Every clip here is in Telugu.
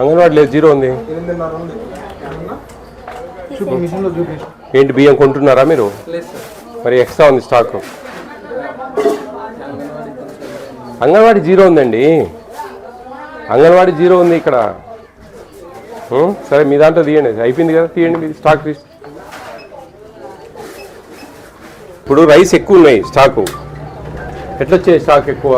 అంగన్వాడీ లేదు, జీరో ఉంది. ఏంటి బియ్యం కొంటున్నారా మీరు? మరి ఎక్స్ట్రా ఉంది స్టాక్. అంగన్వాడీ జీరో ఉందండి, అంగన్వాడీ జీరో ఉంది ఇక్కడ. సరే మీ దాంట్లో తీయండి, అయిపోయింది కదా, తీయండి మీ స్టాక్ తీసి. ఇప్పుడు రైస్ ఎక్కువ ఉన్నాయి స్టాకు, ఎట్లొచ్చాయి స్టాక్ ఎక్కువ?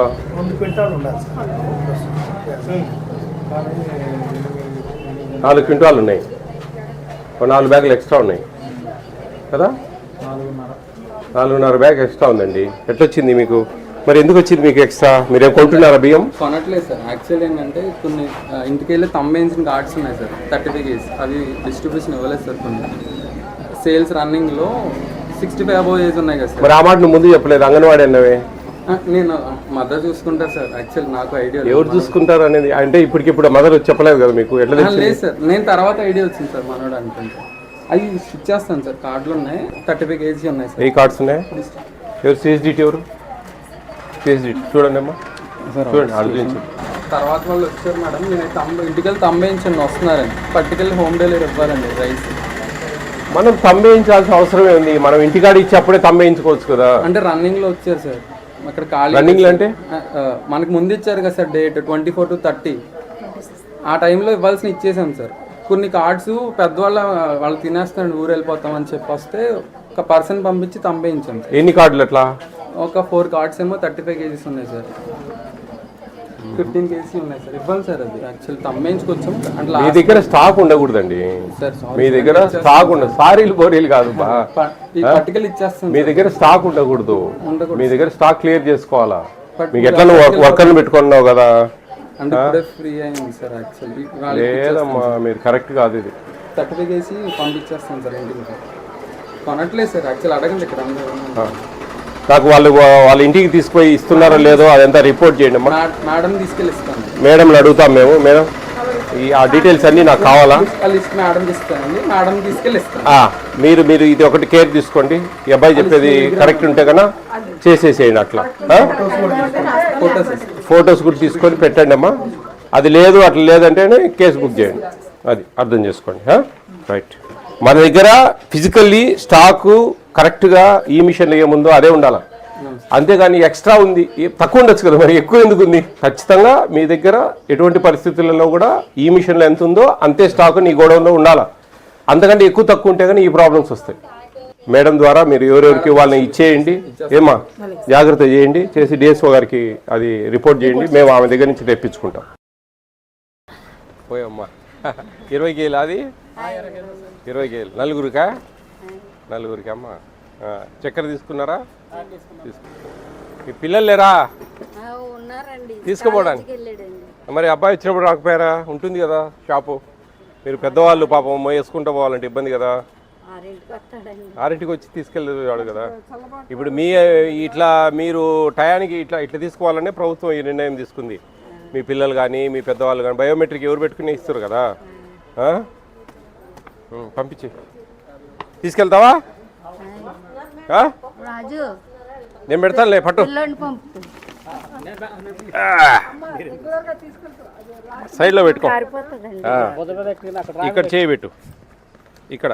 4 క్వింటాలు ఉన్నాయి, 4 బ్యాగులు ఎక్స్ట్రా ఉన్నాయి కదా, 4.5 బ్యాగ్ ఎక్స్ట్రా ఉందండి. ఎట్లొచ్చింది మీకు? మరి ఎందుకు వచ్చింది మీకు ఎక్స్ట్రా? మీరేం కొంటున్నారా బియ్యం? కొనట్లేదు సార్. యాక్చువల్లీ ఏంటంటే కొన్ని ఇంటికి వెళ్ళి తమ్మేయించిన కార్డ్స్ ఉన్నాయి సార్, 35 కేజీ, అవి డిస్ట్రిబ్యూషన్ ఇవ్వలేదు సార్. కొన్ని సేల్స్ రన్నింగ్లో 65 అబోవ్ ఏజ్ ఉన్నాయి కదా సార్. మరి ఆ మాట నువ్వు ముందు చెప్పలేదు, అంగన్వాడీ అన్నవే. నేను మదర్ చూసుకుంటారు సార్. యాక్చువల్లీ నాకు ఐడియా ఎవరు చూసుకుంటారు అనేది, అంటే ఇప్పటికిప్పుడు మదర్ చెప్పలేదు కదా మీకు, ఎట్లా తెలిసింది? లేదు సార్, నేను తర్వాత ఐడియా వచ్చింది సార్ మనోడు అనుకుంటే. అవి స్విచ్ చేస్తాను సార్, కార్డులు ఉన్నాయి, 35 కేజీ ఉన్నాయి సార్. ఏ కార్డ్స్ ఉన్నాయి? ఎవరు సిఎస్డిటీ? ఎవరు సిఎస్డిటీ? చూడండి అమ్మా, చూడండి ఆలోచించు. తర్వాత వాళ్ళు వచ్చారు మేడం, నేను ఇంటికి వెళ్ళి తమ్మేయించండి వస్తున్నారండి, పట్టుకెళ్ళి హోమ్ డెలివరీ ఇవ్వాలండి రైస్. మనం తమ్మేయించాల్సిన అవసరమే ఉంది, మనం ఇంటికాడ ఇచ్చి అప్పుడే తమ్మేయించుకోవచ్చు కదా. అంటే రన్నింగ్ లో వచ్చారు సార్, అక్కడ ఖాళీ. రన్నింగ్ అంటే మనకు ముందు ఇచ్చారు కదా సార్, డేట్ 24 to 30, ఆ టైంలో ఇవ్వాల్సిన ఇచ్చేసాం సార్. కొన్ని కార్డ్స్ పెద్దవాళ్ళ వాళ్ళు తినేస్తాను ఊరు వెళ్ళిపోతామని చెప్పి వస్తే ఒక పర్సన్ పంపించి తమ్మేయించాం. ఎన్ని కార్డులు? అట్లా ఒక 4 కార్డ్స్ ఏమో 35 కేజీస్ ఉన్నాయి సార్, 15 కేజీ ఉన్నాయి సార్. ఇవ్వాలి సార్, అది యాక్చువల్లీ తమ్మేయించుకొచ్చాం. అంటే మీ దగ్గర స్టాక్ ఉండకూడదండి సార్, మీ దగ్గర స్టాక్ ఉండదు. సారీలు బోరీలు కాదు బా, పట్టుకెళ్ళి ఇచ్చేస్తాం. మీ దగ్గర స్టాక్ ఉండకూడదు, మీ దగ్గర స్టాక్ క్లియర్ చేసుకోవాలా. మీకు ఎట్లా నువ్వు వర్కర్ని పెట్టుకున్నావు కదా, అంటే ఫ్రీ అయింది సార్. యాక్చువల్లీ లేదమ్మా, మీరు కరెక్ట్ కాదు. ఇది 35 కేజీ పంపించేస్తాం సార్ ఇంటికి. కొనట్లేదు సార్ యాక్చువల్లీ, అడగండి ఇక్కడ అందరూ. నాకు వాళ్ళ ఇంటికి తీసుకుపోయి ఇస్తున్నారో లేదో అదంతా రిపోర్ట్ చేయండి అమ్మా. మేడం తీసుకెళ్ళి ఇస్తాను. మేడంని అడుగుతాం మేము. మేడం ఆ డీటెయిల్స్ అన్నీ నాకు కావాలా? లిస్ట్ మేడం ఇస్తానండి, మేడం తీసుకెళ్ళి ఇస్తాను. మీరు ఇది ఒకటి కేర్ తీసుకోండి, ఈ అబ్బాయి చెప్పేది కరెక్ట్ ఉంటే కన్నా చేసేసేయండి. అట్లా ఫొటోస్ కూడా తీసుకొని పెట్టండి అమ్మా. అది లేదు అట్లా లేదంటేనే కేసు బుక్ చేయండి, అది అర్థం చేసుకోండి. రైట్, మన దగ్గర ఫిజికల్లీ స్టాకు కరెక్ట్గా ఈ మిషన్లో ఏముందో అదే ఉండాలి, అంతేగాని ఎక్స్ట్రా ఉంది తక్కువ ఉండొచ్చు కదా, మరి ఎక్కువ ఎందుకు ఉంది? ఖచ్చితంగా మీ దగ్గర ఎటువంటి పరిస్థితులలో కూడా ఈ మిషన్లో ఎంత ఉందో అంతే స్టాక్ నీ గోడౌన్లో ఉండాలి. అంతకంటే ఎక్కువ తక్కువ ఉంటే కానీ ఈ ప్రాబ్లమ్స్ వస్తాయి. మేడం ద్వారా మీరు ఎవరెవరికి వాళ్ళని ఇచ్చేయండి, ఏమా జాగ్రత్త చేయండి, చేసి డిఎస్ఓ గారికి అది రిపోర్ట్ చేయండి, మేము ఆమె దగ్గర నుంచి తెప్పించుకుంటాం. పోయమ్మా 20 కేజీలు, అది 20 కేజీలు నలుగురికా? నలుగురికి అమ్మా. చక్కెర తీసుకున్నారా? మీ పిల్లలు లేరా తీసుకుపోవడానికి? మరి అబ్బాయి వచ్చినప్పుడు రాకపోయారా? ఉంటుంది కదా షాపు, మీరు పెద్దవాళ్ళు పాపం వేసుకుంటూ పోవాలంటే ఇబ్బంది కదా. 6ంటికి వచ్చి తీసుకెళ్ళేవాడు కదా. ఇప్పుడు ఇట్లా మీరు టయానికి ఇట్లా తీసుకోవాలనే ప్రభుత్వం ఈ నిర్ణయం తీసుకుంది. మీ పిల్లలు కానీ మీ పెద్దవాళ్ళు కానీ బయోమెట్రిక్ ఎవరు పెట్టుకుని ఇస్తారు కదా. పంపించి తీసుకెళ్తావా? నేను పెడతానులే, పట్టు. సైడ్లో పెట్టుకో, ఇక్కడ చేయి పెట్టు, ఇక్కడ.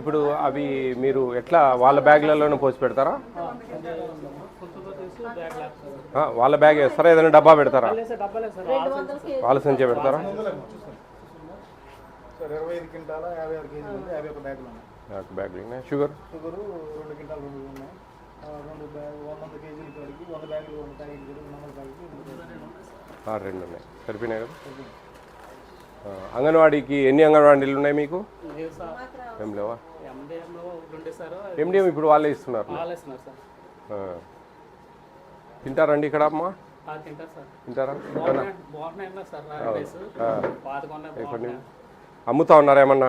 ఇప్పుడు అవి మీరు ఎట్లా వాళ్ళ బ్యాగ్లలోనే పోసి పెడతారా? వాళ్ళ బ్యాగ్ వేస్తారా, ఏదైనా డబ్బా పెడతారా? వాళ్ళ సంచే పెడతారా? 25 క్వింటాల 56 కేజీలు ఉంది, 51 బ్యాగులు ఉన్నాయి. 1 బ్యాగులు ఉన్నాయి. షుగర్ 2 క్వింటాలు 2 ఉన్నాయి. 2 బ్యాగ్ 100 కేజీలు కడిగి 100 బ్యాగులు 100 ప్యాకెట్లు 100 ప్యాకెట్లు 2 ఉన్నాయి. సరిపోయినాయి కదా. అంగన్వాడీకి ఎన్ని అంగన్వాడీలు ఉన్నాయి మీకు? ఏం లేవా? ఎండిఎం ఇప్పుడు వాళ్ళే ఇస్తున్నారు. తింటారండి ఇక్కడ అమ్మా? తింటారా? అమ్ముతా ఉన్నారా ఏమన్నా?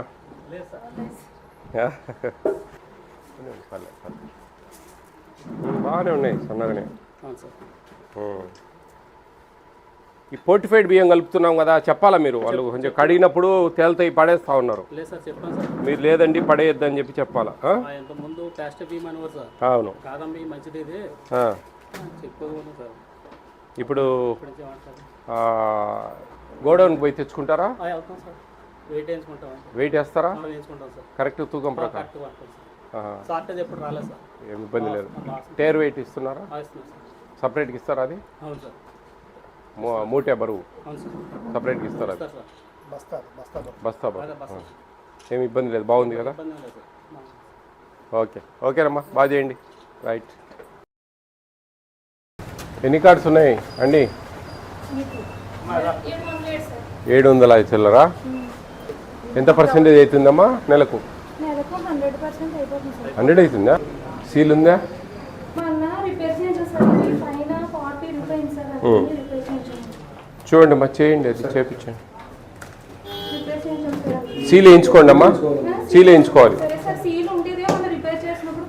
బాగానే ఉన్నాయి, సన్నగానే. ఈ పోర్టిఫైడ్ బియ్యం కలుపుతున్నాం కదా, చెప్పాలా మీరు? వాళ్ళు కొంచెం కడిగినప్పుడు తేలితాయి పడేస్తా ఉన్నారు. మీరు లేదండి పడేయద్దని చెప్పి చెప్పాలా? అవును, ఇప్పుడు గోడౌన్కి పోయి తెచ్చుకుంటారా? వెళ్తాం సార్, వెయిట్ వేయించుకుంటాం. వెయిట్ వేస్తారా? వేయించుకుంటాం సార్, కరెక్ట్ తూకం ప్రకారం. కరెక్ట్ పడుతుంది సార్. షార్టేజ్ ఎప్పుడు రాలేదు సార్. ఏమి ఇబ్బంది లేదు. టైర్ వెయిట్ ఇస్తున్నారా? ఇస్తున్నాం సార్. సపరేట్గా ఇస్తారా? అది అవును సార్. మూటే బరువు అవును సార్. సపరేట్గా ఇస్తారా? అది సార్ బస్తా బస్తా బస్తా బరువు. ఏమి ఇబ్బంది లేదు, బాగుంది కదా? ఇబ్బంది లేదు సార్. ఓకే ఓకేనమ్మా, బాగా చేయండి. రైట్. ఎన్ని కార్డ్స్ ఉన్నాయి అండి? 700 చిల్లరా? ఎంత పర్సెంటేజ్ అవుతుందమ్మా నెలకు? 100 అవుతుందా? సీల్ ఉందా? చూడండి అమ్మా, చేయండి, అది చేయించండి. సీల్ వేయించుకోండి అమ్మా, సీల్ వేయించుకోవాలి.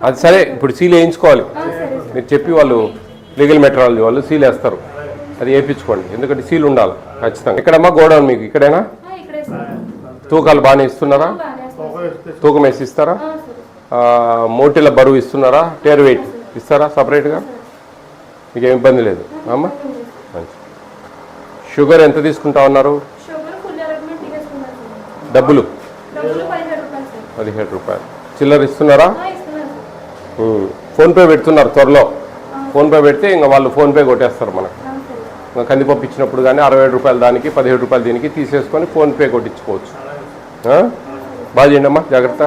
అది సరే, ఇప్పుడు సీల్ వేయించుకోవాలి. మీరు చెప్పి వాళ్ళు లీగల్ మెట్రాలజీ వాళ్ళు సీల్ వేస్తారు, అది వేయించుకోండి. ఎందుకంటే సీల్ ఉండాలి ఖచ్చితంగా. ఎక్కడమ్మా గోడౌన్ మీకు? ఇక్కడేనా? తూకాలు బాగానే ఇస్తున్నారా? తూకం వేసి ఇస్తారా? మోటీల బరువు ఇస్తున్నారా? టైర్ వెయిట్ ఇస్తారా సపరేట్గా? మీకు ఏమి ఇబ్బంది లేదు అమ్మా? మంచి. షుగర్ ఎంత తీసుకుంటా ఉన్నారు? డబ్బులు 17 రూపాయలు. చిల్లర ఇస్తున్నారా? ఫోన్పే పెడుతున్నారు త్వరలో. ఫోన్పే పెడితే ఇంకా వాళ్ళు ఫోన్పే కొట్టేస్తారు మనకు. ఇంకా కందిపప్పు ఇచ్చినప్పుడు కానీ 67 రూపాయలు దానికి, 17 రూపాయలు దీనికి తీసేసుకొని ఫోన్పే కొట్టించుకోవచ్చు. బాగా చేయండి అమ్మా, జాగ్రత్త.